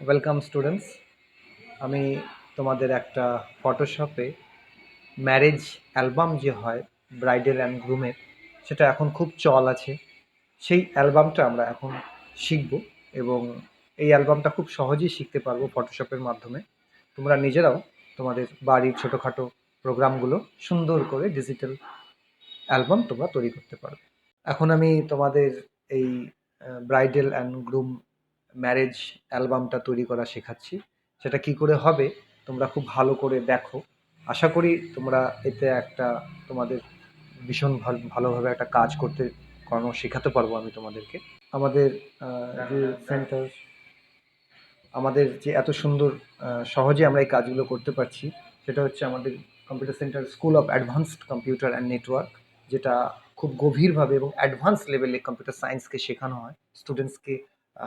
Welcome students. আমি তোমাদের একটা ফটোশপে ম্যারেজ অ্যালবাম যে হয় ব্রাইডাল অ্যান্ড গ্রুমের, সেটা এখন খুব চল আছে। সেই অ্যালবামটা আমরা এখন শিখব এবং এই অ্যালবামটা খুব সহজেই শিখতে পারবো ফটোশপের মাধ্যমে। তোমরা নিজেরাও তোমাদের বাড়ির ছোটোখাটো প্রোগ্রামগুলো সুন্দর করে ডিজিটাল অ্যালবাম তোমরা তৈরি করতে পারবে। এখন আমি তোমাদের এই ব্রাইডাল অ্যান্ড গ্রুম ম্যারেজ অ্যালবামটা তৈরি করা শেখাচ্ছি। সেটা কি করে হবে তোমরা খুব ভালো করে দেখো। আশা করি তোমরা এতে একটা তোমাদের ভীষণ ভালোভাবে একটা কাজ করতে করানো শেখাতে পারবো আমি তোমাদেরকে। আমাদের যে সেন্টার, আমাদের যে এত সুন্দর সহজে আমরা এই কাজগুলো করতে পারছি, সেটা হচ্ছে আমাদের computer centre school of advanced computer and network, যেটা খুব গভীরভাবে এবং অ্যাডভান্স লেভেলে কম্পিউটার সায়েন্সকে শেখানো হয়, স্টুডেন্টসকে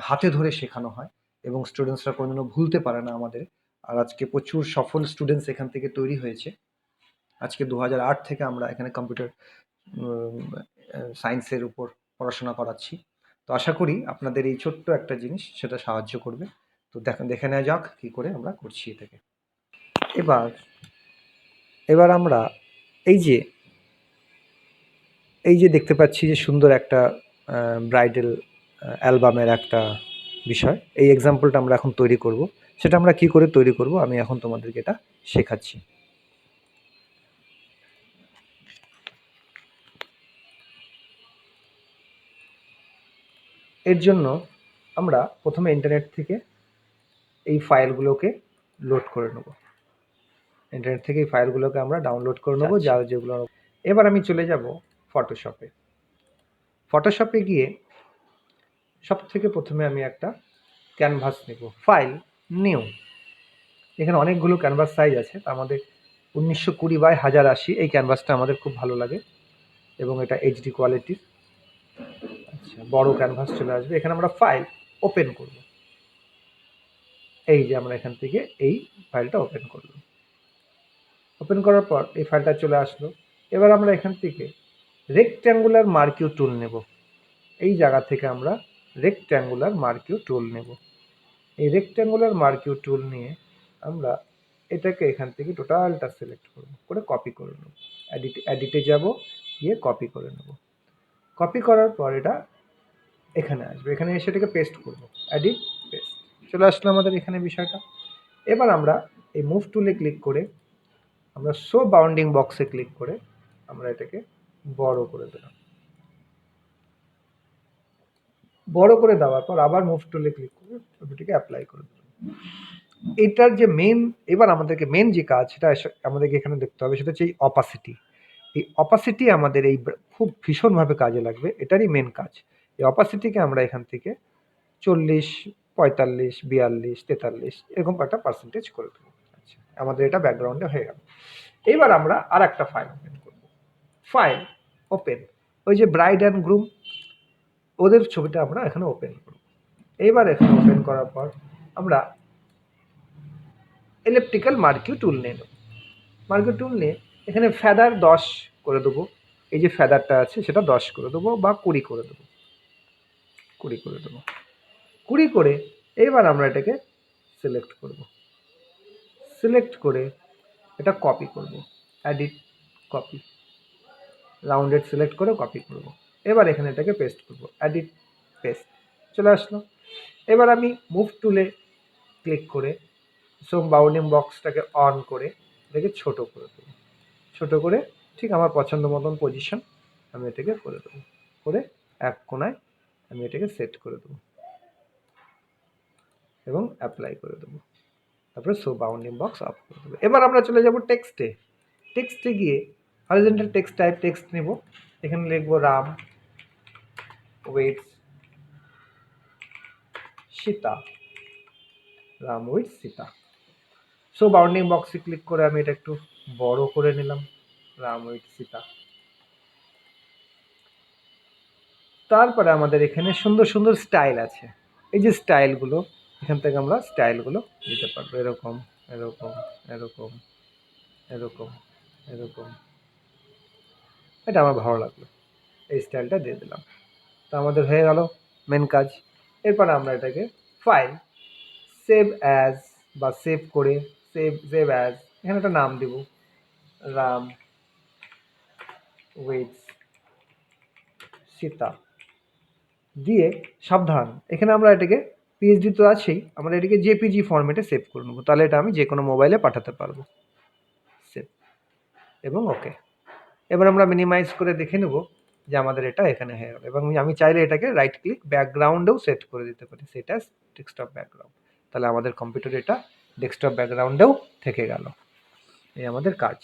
হাতে ধরে শেখানো হয় এবং স্টুডেন্টসরা কোনোদিনও ভুলতে পারে না আমাদের। আর আজকে প্রচুর সফল স্টুডেন্টস এখান থেকে তৈরি হয়েছে। আজকে 2008 থেকে আমরা এখানে কম্পিউটার সায়েন্সের উপর পড়াশোনা করাচ্ছি। তো আশা করি আপনাদের এই ছোট্ট একটা জিনিস সেটা সাহায্য করবে। তো দেখে নেওয়া যাক কী করে আমরা করছি এটাকে। এবার এবার আমরা এই যে দেখতে পাচ্ছি যে সুন্দর একটা ব্রাইডাল অ্যালবামের একটা বিষয়, এই এক্সাম্পলটা আমরা এখন তৈরি করব। সেটা আমরা কি করে তৈরি করব আমি এখন তোমাদেরকে এটা শেখাচ্ছি। এর জন্য আমরা প্রথমে ইন্টারনেট থেকে এই ফাইলগুলোকে লোড করে নেব। ইন্টারনেট থেকে এই ফাইলগুলোকে আমরা ডাউনলোড করে নেব, যেগুলো। এবার আমি চলে যাব ফটোশপে। ফটোশপে গিয়ে সব থেকে প্রথমে আমি একটা ক্যানভাস নেব, ফাইল, নিউ। এখানে অনেকগুলো ক্যানভাস সাইজ আছে, তার মধ্যে 1920x1080 এই ক্যানভাসটা আমাদের খুব ভালো লাগে এবং এটা এইচডি কোয়ালিটির। আচ্ছা, বড় ক্যানভাস চলে আসবে। এখানে আমরা ফাইল ওপেন করব। এই যে আমরা এখান থেকে এই ফাইলটা ওপেন করলাম। ওপেন করার পর এই ফাইলটা চলে আসলো। এবার আমরা এখান থেকে রেক্ট্যাঙ্গুলার মার্কিউ টুল নেব। এই জায়গা থেকে আমরা রেক্ট্যাঙ্গুলার মার্কিউ টুল নেব। এই রেক্ট্যাঙ্গুলার মার্কিউ টুল নিয়ে আমরা এটাকে এখান থেকে টোটালটা সিলেক্ট করব, করে কপি করে নেব। এডিটে যাব, গিয়ে কপি করে নেব। কপি করার পর এটা এখানে আসবে, এখানে এসে এটাকে পেস্ট করব। এডিট, পেস্ট, চলে আসলো আমাদের এখানে বিষয়টা। এবার আমরা এই মুভ টুলে ক্লিক করে আমরা শো বাউন্ডিং বক্সে ক্লিক করে আমরা এটাকে বড় করে দিলাম। বড় করে দেওয়ার পর আবার মুভ টুলে ক্লিক করে ছবিটিকে অ্যাপ্লাই করে দিলাম। এটার যে মেন, এবার আমাদেরকে মেন যে কাজ সেটা আমাদেরকে এখানে দেখতে হবে, সেটা হচ্ছে এই অপাসিটি। এই অপাসিটি আমাদের এই খুব ভীষণভাবে কাজে লাগবে, এটারই মেন কাজ। এই অপাসিটিকে আমরা এখান থেকে 40, 45, 42, 43 এরকম একটা পার্সেন্টেজ করে দেবো। আচ্ছা, আমাদের এটা ব্যাকগ্রাউন্ডে হয়ে গেল। এবার আমরা আর একটা ফাইল ওপেন করব। ফাইল ওপেন, ওই যে ব্রাইড অ্যান্ড গ্রুম ওদের ছবিটা আমরা এখানে ওপেন করব। এইবার এখানে ওপেন করার পর আমরা ইলেকট্রিক্যাল মার্কিউ টুল নিয়ে নেব। মার্কিউ টুল নিয়ে এখানে ফেদার 10 করে দেবো। এই যে ফেদারটা আছে সেটা 10 করে দেবো বা 20 করে দেবো। 20 করে দেবো। 20 করে এবার আমরা এটাকে সিলেক্ট করব। সিলেক্ট করে এটা কপি করব। এডিট, কপি, রাউন্ডেড সিলেক্ট করে কপি করব। এবার এখানে এটাকে পেস্ট করব। এডিট, পেস্ট, চলে আসলো। এবার আমি মুভ টুলে ক্লিক করে সো বাউন্ডিং বক্সটাকে অন করে এটাকে ছোট করে দেবো। ছোট করে ঠিক আমার পছন্দ মতন পজিশন আমি এটাকে করে দেবো। করে এক কোনায় আমি এটাকে সেট করে দেবো এবং অ্যাপ্লাই করে দেবো। তারপরে শো বাউন্ডিং বক্স অফ করে দেবো। এবার আমরা চলে যাব টেক্সটে। টেক্সটে গিয়ে হরিজন্টাল টেক্সট টাইপ টেক্সট নেব। এখানে লিখবো Ram with Sita. Ram with Sita. So bounding বক্সে ক্লিক করে আমি এটা একটু বড় করে নিলাম, রাম উইথ সীতা। তারপরে আমাদের এখানে সুন্দর সুন্দর স্টাইল আছে। এই যে স্টাইলগুলো, এখান থেকে আমরা স্টাইলগুলো দিতে পারবো। এরকম, এরকম, এরকম, এরকম, এরকম। এটা আমার ভালো লাগলো, এই স্টাইলটা দিয়ে দিলাম। তো আমাদের হয়ে গেল মেন কাজ। এরপর আমরা এটাকে ফাইল, সেভ অ্যাজ বা সেভ করে সেভ অ্যাজ, এখানে একটা নাম দেব, রাম উইথ সীতা দিয়ে সাবধান, এখানে আমরা এটাকে পিএইচডি তো আছেই, আমরা এটাকে জেপিজি ফরম্যাটে সেভ করে নেবো, তাহলে এটা আমি যে কোনো মোবাইলে পাঠাতে পারবো। সেভ এবং ওকে। এবার আমরা মিনিমাইজ করে দেখে নেব যে আমাদের এটা এখানে হয়ে গেল, এবং আমি চাইলে এটাকে রাইট ক্লিক ব্যাকগ্রাউন্ডেও সেট করে দিতে পারি, সেটা ডেস্কটপ ব্যাকগ্রাউন্ড, তাহলে আমাদের কম্পিউটারে এটা ডেস্কটপ ব্যাকগ্রাউন্ডেও থেকে গেল। এই আমাদের কাজ।